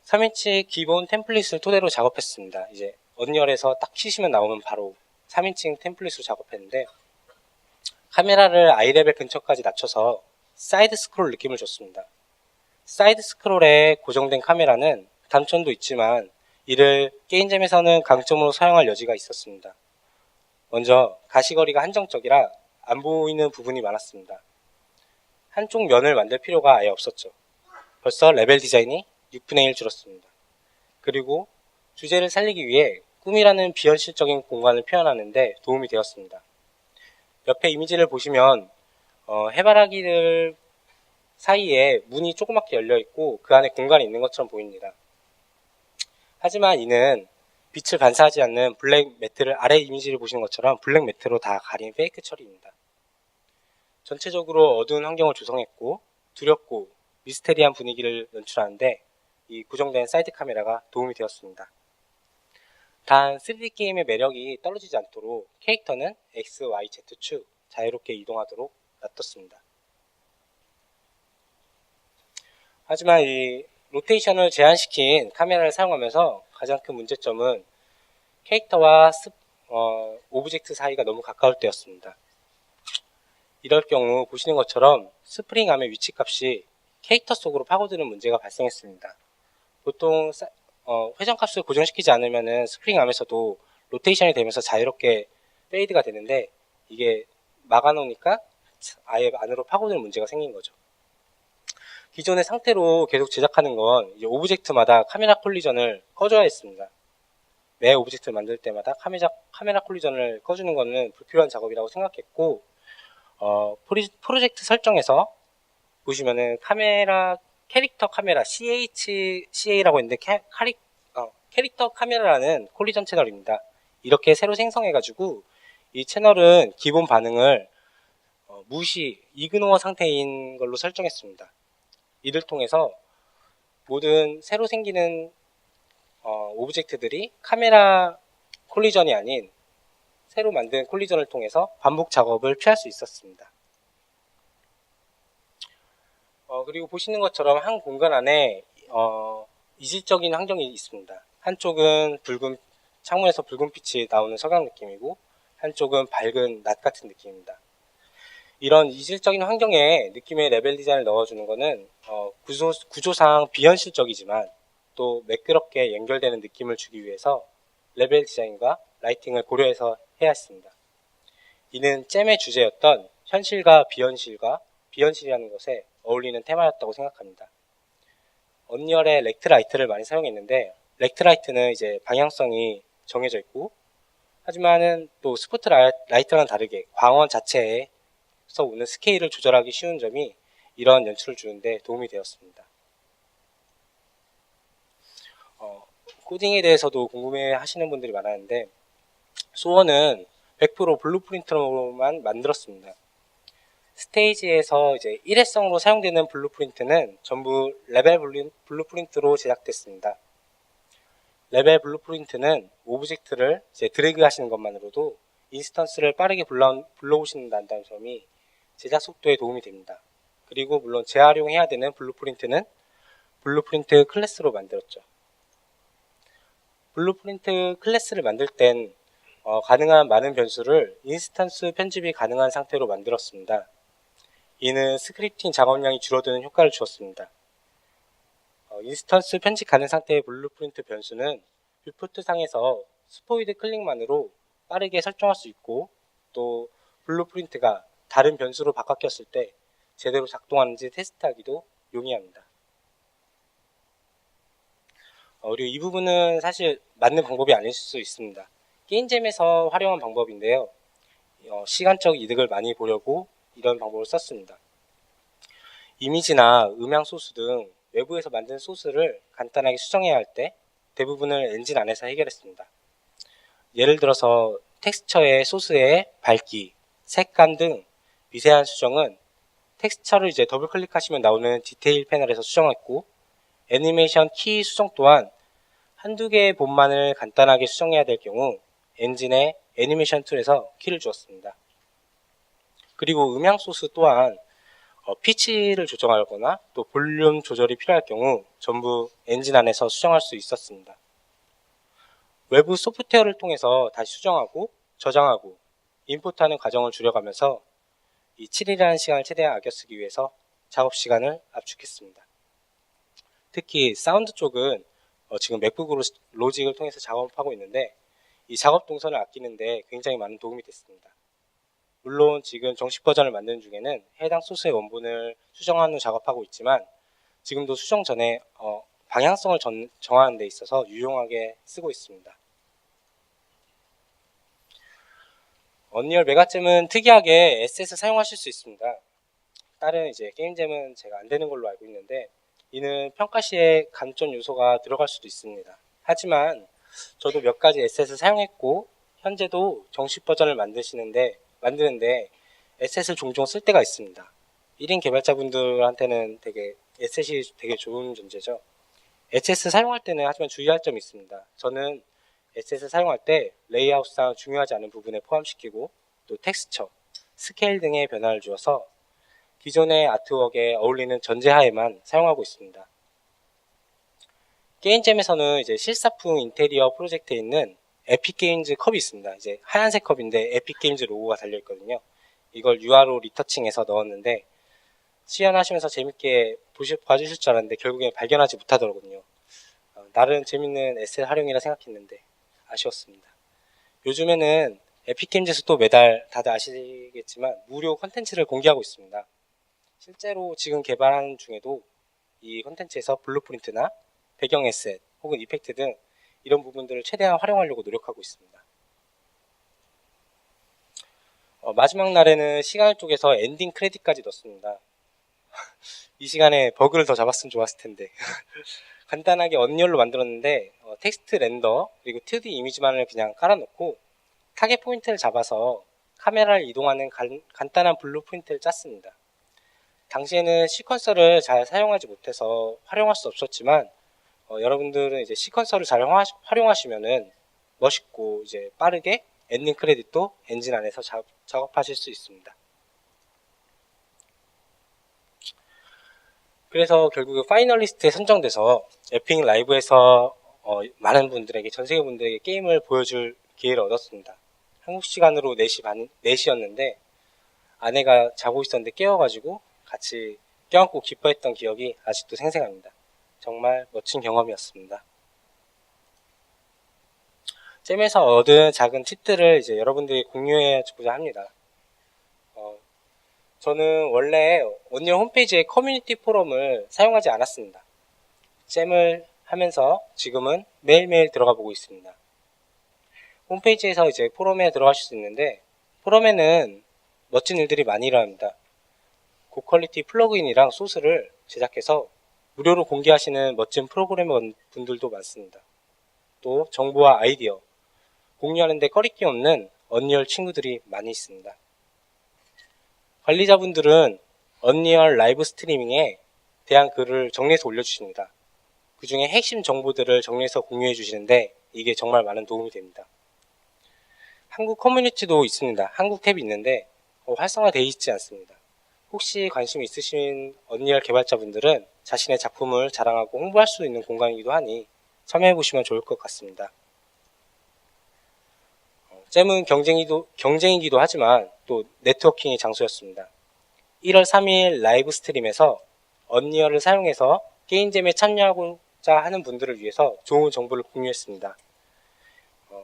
Speaker 1: 3인치 기본 템플릿을 토대로 작업했습니다. 이제 언리얼에서 딱 키시면 나오면 바로 3인칭 템플릿으로 작업했는데, 카메라를 아이 레벨 근처까지 낮춰서 사이드 스크롤 느낌을 줬습니다. 사이드 스크롤에 고정된 카메라는 단점도 있지만 이를 게임잼에서는 강점으로 사용할 여지가 있었습니다. 먼저 가시거리가 한정적이라 안 보이는 부분이 많았습니다. 한쪽 면을 만들 필요가 아예 없었죠. 벌써 레벨 디자인이 6분의 1 줄었습니다. 그리고 주제를 살리기 위해 꿈이라는 비현실적인 공간을 표현하는데 도움이 되었습니다. 옆에 이미지를 보시면 해바라기들 사이에 문이 조그맣게 열려있고 그 안에 공간이 있는 것처럼 보입니다. 하지만 이는 빛을 반사하지 않는 블랙 매트를, 아래 이미지를 보시는 것처럼 블랙 매트로 다 가린 페이크 처리입니다. 전체적으로 어두운 환경을 조성했고 두렵고 미스테리한 분위기를 연출하는데 이 고정된 사이드 카메라가 도움이 되었습니다. 단 3D 게임의 매력이 떨어지지 않도록 캐릭터는 X, Y, Z 축 자유롭게 이동하도록 놔뒀습니다. 하지만 이 로테이션을 제한시킨 카메라를 사용하면서 가장 큰 문제점은 캐릭터와 오브젝트 사이가 너무 가까울 때였습니다. 이럴 경우 보시는 것처럼 스프링 암의 위치값이 캐릭터 속으로 파고드는 문제가 발생했습니다. 보통 회전값을 고정시키지 않으면 스프링 암에서도 로테이션이 되면서 자유롭게 페이드가 되는데 이게 막아놓으니까 아예 안으로 파고드는 문제가 생긴 거죠. 기존의 상태로 계속 제작하는 건 이제 오브젝트마다 카메라 콜리전을 꺼줘야 했습니다. 매 오브젝트를 만들 때마다 카메라 콜리전을 꺼주는 것은 불필요한 작업이라고 생각했고, 프로젝트 설정에서 보시면은 캐릭터 카메라 CA라고 했는데 캐릭터 카메라라는 콜리전 채널입니다. 이렇게 새로 생성해가지고 이 채널은 기본 반응을 이그노어 상태인 걸로 설정했습니다. 이를 통해서 모든 새로 생기는 오브젝트들이 카메라 콜리전이 아닌 새로 만든 콜리전을 통해서 반복 작업을 피할 수 있었습니다. 그리고 보시는 것처럼 한 공간 안에 이질적인 환경이 있습니다. 한쪽은 창문에서 붉은 빛이 나오는 석양 느낌이고 한쪽은 밝은 낮 같은 느낌입니다. 이런 이질적인 환경에 느낌의 레벨 디자인을 넣어주는 것은 구조상 비현실적이지만 또 매끄럽게 연결되는 느낌을 주기 위해서 레벨 디자인과 라이팅을 고려해서 해야 했습니다. 이는 잼의 주제였던 현실과 비현실이라는 것에 어울리는 테마였다고 생각합니다. 언리얼의 렉트라이트를 많이 사용했는데 렉트라이트는 이제 방향성이 정해져 있고 하지만은 또 스포트라이트와는 다르게 광원 자체에서 오는 스케일을 조절하기 쉬운 점이 이런 연출을 주는데 도움이 되었습니다. 코딩에 대해서도 궁금해 하시는 분들이 많았는데 소원은 100% 블루프린트로만 만들었습니다. 스테이지에서 이제 일회성으로 사용되는 블루프린트는 전부 레벨 블루프린트로 제작됐습니다. 레벨 블루프린트는 오브젝트를 이제 드래그 하시는 것만으로도 인스턴스를 빠르게 불러오신다는 점이 제작 속도에 도움이 됩니다. 그리고 물론 재활용해야 되는 블루프린트는 블루프린트 클래스로 만들었죠. 블루프린트 클래스를 만들 땐 가능한 많은 변수를 인스턴스 편집이 가능한 상태로 만들었습니다. 이는 스크립팅 작업량이 줄어드는 효과를 주었습니다. 인스턴스 편집 가능 상태의 블루프린트 변수는 뷰포트 상에서 스포이드 클릭만으로 빠르게 설정할 수 있고 또 블루프린트가 다른 변수로 바뀌었을 때 제대로 작동하는지 테스트하기도 용이합니다. 그리고 이 부분은 사실 맞는 방법이 아닐 수 있습니다. 게임잼에서 활용한 방법인데요. 시간적 이득을 많이 보려고 이런 방법을 썼습니다. 이미지나 음향 소스 등 외부에서 만든 소스를 간단하게 수정해야 할 때 대부분을 엔진 안에서 해결했습니다. 예를 들어서 텍스처의 소스의 밝기, 색감 등 미세한 수정은 텍스처를 이제 더블 클릭하시면 나오는 디테일 패널에서 수정했고 애니메이션 키 수정 또한 한두 개의 본만을 간단하게 수정해야 될 경우 엔진의 애니메이션 툴에서 키를 주었습니다. 그리고 음향 소스 또한 피치를 조정하거나 또 볼륨 조절이 필요할 경우 전부 엔진 안에서 수정할 수 있었습니다. 외부 소프트웨어를 통해서 다시 수정하고 저장하고 임포트하는 과정을 줄여가면서 이 7일이라는 시간을 최대한 아껴 쓰기 위해서 작업 시간을 압축했습니다. 특히 사운드 쪽은 지금 맥북으로 로직을 통해서 작업하고 있는데 이 작업 동선을 아끼는데 굉장히 많은 도움이 됐습니다. 물론 지금 정식 버전을 만드는 중에는 해당 소스의 원본을 수정한 후 작업하고 있지만 지금도 수정 전에 방향성을 정하는 데 있어서 유용하게 쓰고 있습니다. 언리얼 메가잼은 특이하게 SS 사용하실 수 있습니다. 다른 이제 게임잼은 제가 안 되는 걸로 알고 있는데 이는 평가 시에 감점 요소가 들어갈 수도 있습니다. 하지만 저도 몇 가지 SS 사용했고 현재도 정식 버전을 만드는데 SS를 종종 쓸 때가 있습니다. 1인 개발자분들한테는 되게 SS이 되게 좋은 존재죠. SS 사용할 때는 하지만 주의할 점이 있습니다. 저는 SS 사용할 때 레이아웃상 중요하지 않은 부분에 포함시키고 또 텍스처, 스케일 등의 변화를 주어서 기존의 아트웍에 어울리는 전제하에만 사용하고 있습니다. 게임잼에서는 이제 실사풍 인테리어 프로젝트에 있는 에픽게임즈 컵이 있습니다. 이제 하얀색 컵인데 에픽게임즈 로고가 달려있거든요. 이걸 UR로 리터칭해서 넣었는데 시연하시면서 재밌게 봐주실 줄 알았는데 결국에 발견하지 못하더라고요. 나름 재밌는 에셋 활용이라 생각했는데 아쉬웠습니다. 요즘에는 에픽게임즈에서 또 매달 다들 아시겠지만 무료 컨텐츠를 공개하고 있습니다. 실제로 지금 개발하는 중에도 이 컨텐츠에서 블루프린트나 배경 에셋 혹은 이펙트 등 이런 부분들을 최대한 활용하려고 노력하고 있습니다. 마지막 날에는 시간을 쪼개서 엔딩 크레딧까지 넣습니다. 이 시간에 버그를 더 잡았으면 좋았을 텐데 간단하게 언리얼로 만들었는데 텍스트 렌더 그리고 2D 이미지만을 그냥 깔아놓고 타겟 포인트를 잡아서 카메라를 이동하는 간단한 블루프린트를 짰습니다. 당시에는 시퀀서를 잘 사용하지 못해서 활용할 수 없었지만 여러분들은 이제 시퀀서를 잘 활용하시면은 멋있고 이제 빠르게 엔딩 크레딧도 엔진 안에서 작업하실 수 있습니다. 그래서 결국 파이널리스트에 선정돼서 에픽 라이브에서 많은 분들에게 전 세계 분들에게 게임을 보여줄 기회를 얻었습니다. 한국 시간으로 4시였는데 아내가 자고 있었는데 깨워가지고 같이 껴안고 기뻐했던 기억이 아직도 생생합니다. 정말 멋진 경험이었습니다. 잼에서 얻은 작은 팁들을 이제 여러분들이 공유해보자 합니다. 저는 원래 언리얼 홈페이지의 커뮤니티 포럼을 사용하지 않았습니다. 잼을 하면서 지금은 매일매일 들어가 보고 있습니다. 홈페이지에서 이제 포럼에 들어가실 수 있는데 포럼에는 멋진 일들이 많이 일어납니다. 고퀄리티 플러그인이랑 소스를 제작해서 무료로 공개하시는 멋진 프로그래머 분들도 많습니다. 또 정보와 아이디어 공유하는데 꺼리낌 없는 언리얼 친구들이 많이 있습니다. 관리자분들은 언리얼 라이브 스트리밍에 대한 글을 정리해서 올려주십니다. 그 중에 핵심 정보들을 정리해서 공유해 주시는데 이게 정말 많은 도움이 됩니다. 한국 커뮤니티도 있습니다. 한국 탭이 있는데 활성화되어 있지 않습니다. 혹시 관심 있으신 언리얼 개발자분들은 자신의 작품을 자랑하고 홍보할 수 있는 공간이기도 하니 참여해 보시면 좋을 것 같습니다. 잼은 경쟁이기도 하지만 또 네트워킹의 장소였습니다. 1월 3일 라이브 스트림에서 언리얼을 사용해서 게임잼에 참여하고자 하는 분들을 위해서 좋은 정보를 공유했습니다.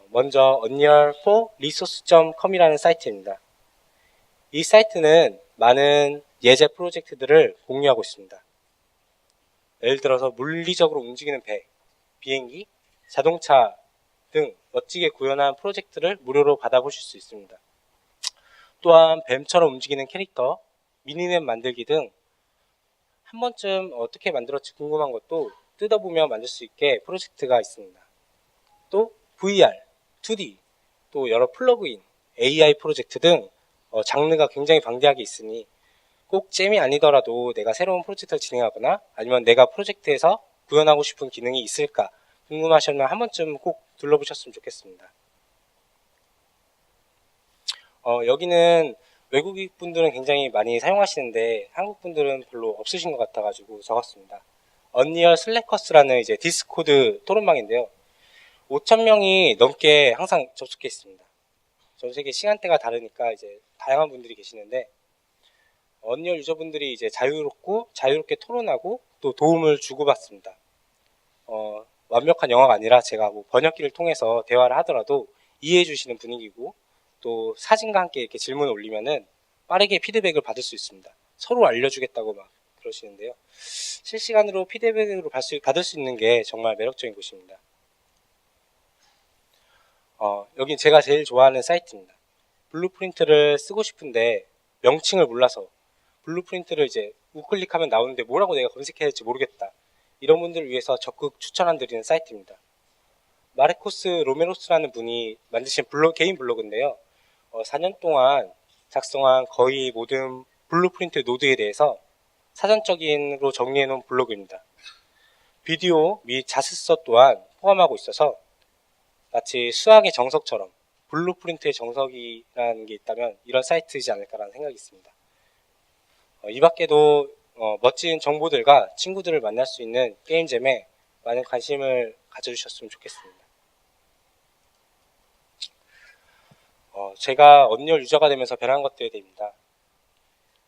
Speaker 1: 먼저 unreal4resource.com이라는 사이트입니다. 이 사이트는 많은 예제 프로젝트들을 공유하고 있습니다. 예를 들어서 물리적으로 움직이는 배, 비행기, 자동차 등 멋지게 구현한 프로젝트를 무료로 받아보실 수 있습니다. 또한 뱀처럼 움직이는 캐릭터, 미니맵 만들기 등 한 번쯤 어떻게 만들었지 궁금한 것도 뜯어보며 만들 수 있게 프로젝트가 있습니다. 또 VR, 2D, 또 여러 플러그인, AI 프로젝트 등 장르가 굉장히 방대하게 있으니 꼭 잼이 아니더라도 내가 새로운 프로젝트를 진행하거나 아니면 내가 프로젝트에서 구현하고 싶은 기능이 있을까 궁금하시면 한 번쯤 꼭 둘러보셨으면 좋겠습니다. 여기는 외국 분들은 굉장히 많이 사용하시는데 한국 분들은 별로 없으신 것 같아가지고 적었습니다. 언리얼 슬래커스라는 이제 디스코드 토론방인데요. 5,000명이 넘게 항상 접속해 있습니다. 전 세계 시간대가 다르니까 이제 다양한 분들이 계시는데 언리얼 유저분들이 이제 자유롭게 토론하고 또 도움을 주고받습니다. 완벽한 영어가 아니라 제가 뭐 번역기를 통해서 대화를 하더라도 이해해 주시는 분위기고 또 사진과 함께 이렇게 질문을 올리면은 빠르게 피드백을 받을 수 있습니다. 서로 알려주겠다고 막 그러시는데요. 실시간으로 피드백으로 받을 수 있는 게 정말 매력적인 곳입니다. 여긴 제가 제일 좋아하는 사이트입니다. 블루프린트를 쓰고 싶은데 명칭을 몰라서 블루프린트를 이제 우클릭하면 나오는데 뭐라고 내가 검색해야 할지 모르겠다. 이런 분들을 위해서 적극 추천드리는 사이트입니다. 마르코스 로메로스라는 분이 만드신 개인 블로그인데요. 4년 동안 작성한 거의 모든 블루프린트 노드에 대해서 사전적인으로 정리해 놓은 블로그입니다. 비디오 및 자습서 또한 포함하고 있어서 마치 수학의 정석처럼 블루프린트의 정석이라는 게 있다면 이런 사이트이지 않을까라는 생각이 있습니다. 이 밖에도 멋진 정보들과 친구들을 만날 수 있는 게임잼에 많은 관심을 가져주셨으면 좋겠습니다. 제가 언리얼 유저가 되면서 변한 것들에 대해입니다.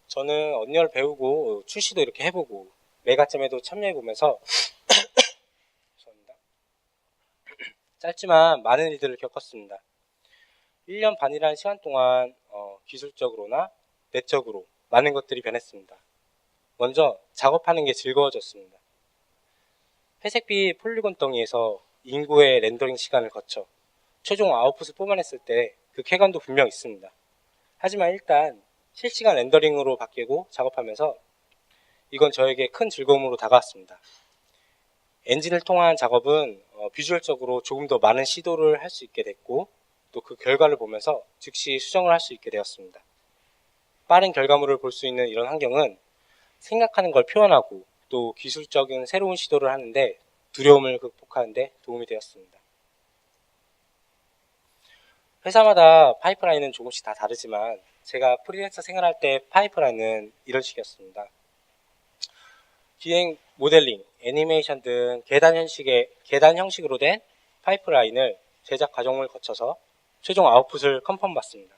Speaker 1: 저는 언리얼 배우고 출시도 이렇게 해보고 메가잼에도 참여해보면서 짧지만 많은 일들을 겪었습니다. 1년 반이라는 시간 동안 기술적으로나 내적으로 많은 것들이 변했습니다. 먼저 작업하는 게 즐거워졌습니다. 회색빛 폴리곤 덩이에서 인구의 렌더링 시간을 거쳐 최종 아웃풋을 뽑아냈을 때 그 쾌감도 분명 있습니다. 하지만 일단 실시간 렌더링으로 바뀌고 작업하면서 이건 저에게 큰 즐거움으로 다가왔습니다. 엔진을 통한 작업은 비주얼적으로 조금 더 많은 시도를 할 수 있게 됐고 또 그 결과를 보면서 즉시 수정을 할 수 있게 되었습니다. 빠른 결과물을 볼 수 있는 이런 환경은 생각하는 걸 표현하고 또 기술적인 새로운 시도를 하는데 두려움을 극복하는 데 도움이 되었습니다. 회사마다 파이프라인은 조금씩 다 다르지만 제가 프리랜서 생활할 때 파이프라인은 이런 식이었습니다. 기행, 모델링, 애니메이션 등 계단 형식으로 된 파이프라인을 제작 과정을 거쳐서 최종 아웃풋을 컨펌 받습니다.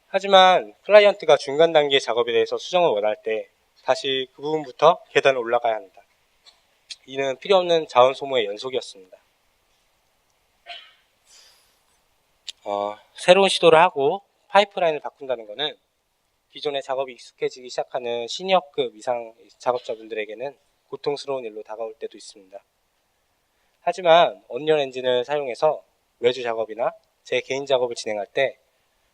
Speaker 1: 하지만 클라이언트가 중간 단계 작업에 대해서 수정을 원할 때 다시 그 부분부터 계단을 올라가야 합니다. 이는 필요 없는 자원 소모의 연속이었습니다. 새로운 시도를 하고 파이프라인을 바꾼다는 것은 기존의 작업이 익숙해지기 시작하는 시니어급 이상 작업자분들에게는 고통스러운 일로 다가올 때도 있습니다. 하지만 언리얼 엔진을 사용해서 외주 작업이나 제 개인 작업을 진행할 때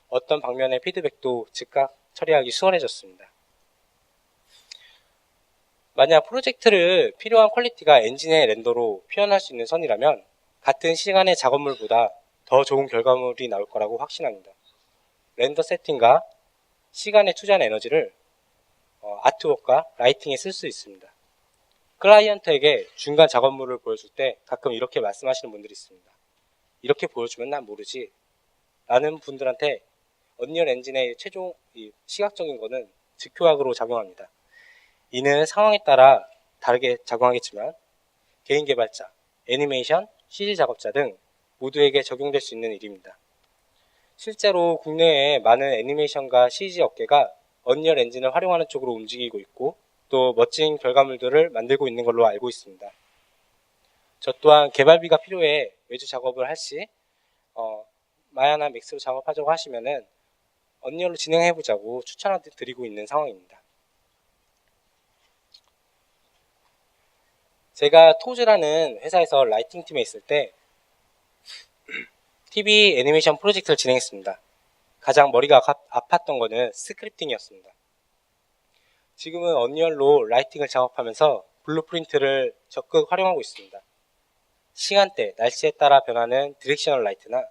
Speaker 1: 어떤 방면의 피드백도 즉각 처리하기 수월해졌습니다. 만약 프로젝트를 필요한 퀄리티가 엔진의 렌더로 표현할 수 있는 선이라면 같은 시간의 작업물보다 더 좋은 결과물이 나올 거라고 확신합니다. 렌더 세팅과 시간에 투자한 에너지를 아트웍과 라이팅에 쓸 수 있습니다. 클라이언트에게 중간 작업물을 보여줄 때 가끔 이렇게 말씀하시는 분들이 있습니다. 이렇게 보여주면 난 모르지 라는 분들한테 언리얼 엔진의 최종 시각적인 거는 즉효학으로 작용합니다. 이는 상황에 따라 다르게 작용하겠지만 개인 개발자, 애니메이션, CG 작업자 등 모두에게 적용될 수 있는 일입니다. 실제로 국내에 많은 애니메이션과 CG 업계가 언리얼 엔진을 활용하는 쪽으로 움직이고 있고 또 멋진 결과물들을 만들고 있는 걸로 알고 있습니다. 저 또한 개발비가 필요해 외주 작업을 할 시 마야나 맥스로 작업하자고 하시면은 언리얼로 진행해보자고 추천드리고 있는 상황입니다. 제가 토즈라는 회사에서 라이팅 팀에 있을 때 TV 애니메이션 프로젝트를 진행했습니다. 가장 머리가 아팠던 거는 스크립팅이었습니다. 지금은 언리얼로 라이팅을 작업하면서 블루프린트를 적극 활용하고 있습니다. 시간대, 날씨에 따라 변하는 디렉셔널 라이트나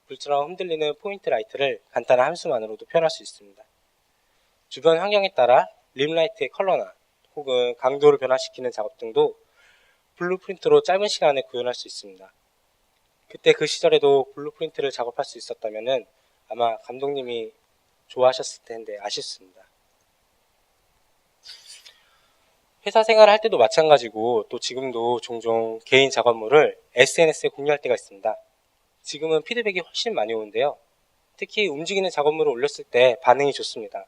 Speaker 1: 불처럼 흔들리는 포인트 라이트를 간단한 함수만으로도 표현할 수 있습니다. 주변 환경에 따라 림라이트의 컬러나 혹은 강도를 변화시키는 작업 등도 블루프린트로 짧은 시간에 구현할 수 있습니다. 그때 그 시절에도 블루프린트를 작업할 수 있었다면 아마 감독님이 좋아하셨을 텐데 아쉽습니다. 회사 생활을 할 때도 마찬가지고 또 지금도 종종 개인 작업물을 SNS에 공유할 때가 있습니다. 지금은 피드백이 훨씬 많이 오는데요. 특히 움직이는 작업물을 올렸을 때 반응이 좋습니다.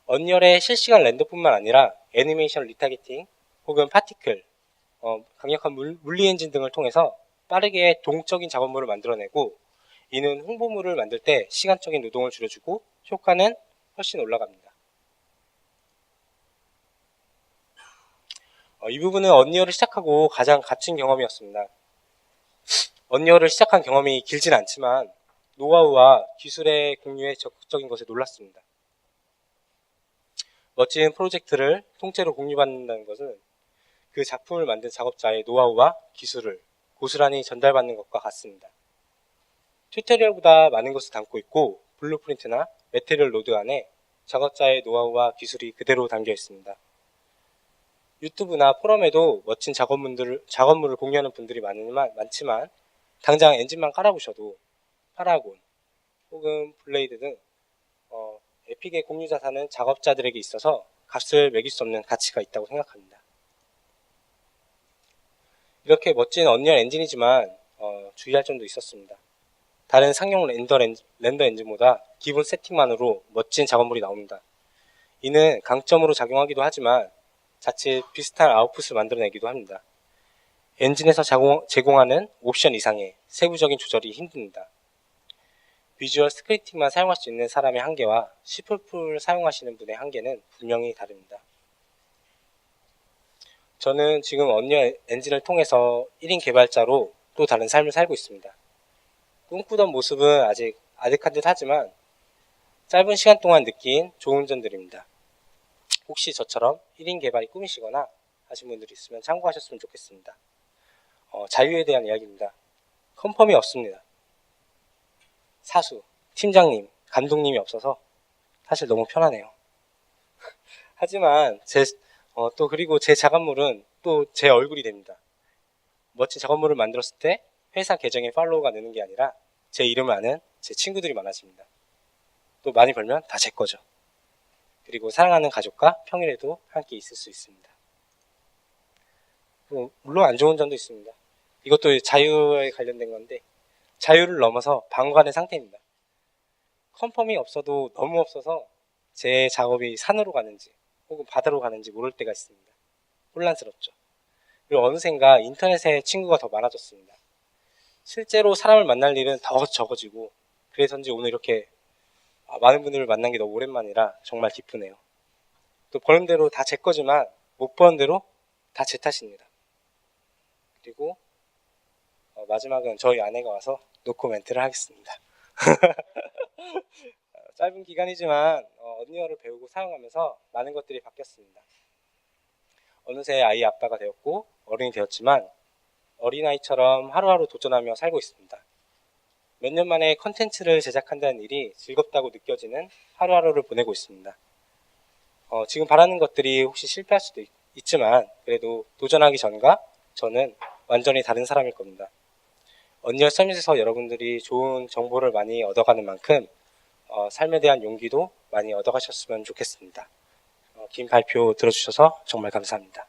Speaker 1: 언리얼의 실시간 렌더뿐만 아니라 애니메이션 리타겟팅 혹은 파티클, 강력한 물리 엔진 등을 통해서 빠르게 동적인 작업물을 만들어내고, 이는 홍보물을 만들 때 시간적인 노동을 줄여주고 효과는 훨씬 올라갑니다. 이 부분은 언리얼을 시작하고 가장 값진 경험이었습니다. 언리얼을 시작한 경험이 길진 않지만 노하우와 기술의 공유에 적극적인 것에 놀랐습니다. 멋진 프로젝트를 통째로 공유받는다는 것은 그 작품을 만든 작업자의 노하우와 기술을 고스란히 전달받는 것과 같습니다. 튜토리얼보다 많은 것을 담고 있고 블루프린트나 매테리얼 로드 안에 작업자의 노하우와 기술이 그대로 담겨 있습니다. 유튜브나 포럼에도 멋진 작업물을 공유하는 분들이 많지만 당장 엔진만 깔아보셔도 파라곤 혹은 블레이드 등 에픽의 공유 자산은 작업자들에게 있어서 값을 매길 수 없는 가치가 있다고 생각합니다. 이렇게 멋진 언리얼 엔진이지만 주의할 점도 있었습니다. 다른 상용 렌더 엔진보다 기본 세팅만으로 멋진 작업물이 나옵니다. 이는 강점으로 작용하기도 하지만 자칫 비슷한 아웃풋을 만들어내기도 합니다. 엔진에서 제공하는 옵션 이상의 세부적인 조절이 힘듭니다. 비주얼 스크립팅만 사용할 수 있는 사람의 한계와 C++를 사용하시는 분의 한계는 분명히 다릅니다. 저는 지금 언리얼 엔진을 통해서 1인 개발자로 또 다른 삶을 살고 있습니다. 꿈꾸던 모습은 아직 아득한 듯 하지만 짧은 시간 동안 느낀 좋은 점들입니다. 혹시 저처럼 1인 개발이 꿈이시거나 하신 분들이 있으면 참고하셨으면 좋겠습니다. 자유에 대한 이야기입니다. 컨펌이 없습니다. 사수, 팀장님, 감독님이 없어서 사실 너무 편하네요. 하지만 그리고 제 작업물은 또 제 얼굴이 됩니다. 멋진 작업물을 만들었을 때 회사 계정에 팔로우가 느는 게 아니라 제 이름을 아는 제 친구들이 많아집니다. 또 많이 벌면 다 제 거죠. 그리고 사랑하는 가족과 평일에도 함께 있을 수 있습니다. 물론 안 좋은 점도 있습니다. 이것도 자유에 관련된 건데 자유를 넘어서 방관의 상태입니다. 컨펌이 없어도 너무 없어서 제 작업이 산으로 가는지 혹은 바다로 가는지 모를 때가 있습니다. 혼란스럽죠. 그리고 어느샌가 인터넷에 친구가 더 많아졌습니다. 실제로 사람을 만날 일은 더 적어지고 그래서인지 오늘 이렇게 많은 분들을 만난 게 너무 오랜만이라 정말 기쁘네요. 또 버는 대로 다 제 거지만 못 버는 대로 다 제 탓입니다. 그리고 마지막은 저희 아내가 와서 노코멘트를 하겠습니다. 짧은 기간이지만 언리얼을 배우고 사용하면서 많은 것들이 바뀌었습니다. 어느새 아이 아빠가 되었고 어른이 되었지만 어린아이처럼 하루하루 도전하며 살고 있습니다. 몇 년 만에 컨텐츠를 제작한다는 일이 즐겁다고 느껴지는 하루하루를 보내고 있습니다. 지금 바라는 것들이 혹시 실패할 수도 있지만 그래도 도전하기 전과 저는 완전히 다른 사람일 겁니다. 언리얼 서밋에서 여러분들이 좋은 정보를 많이 얻어가는 만큼 삶에 대한 용기도 많이 얻어가셨으면 좋겠습니다. 긴 발표 들어주셔서 정말 감사합니다.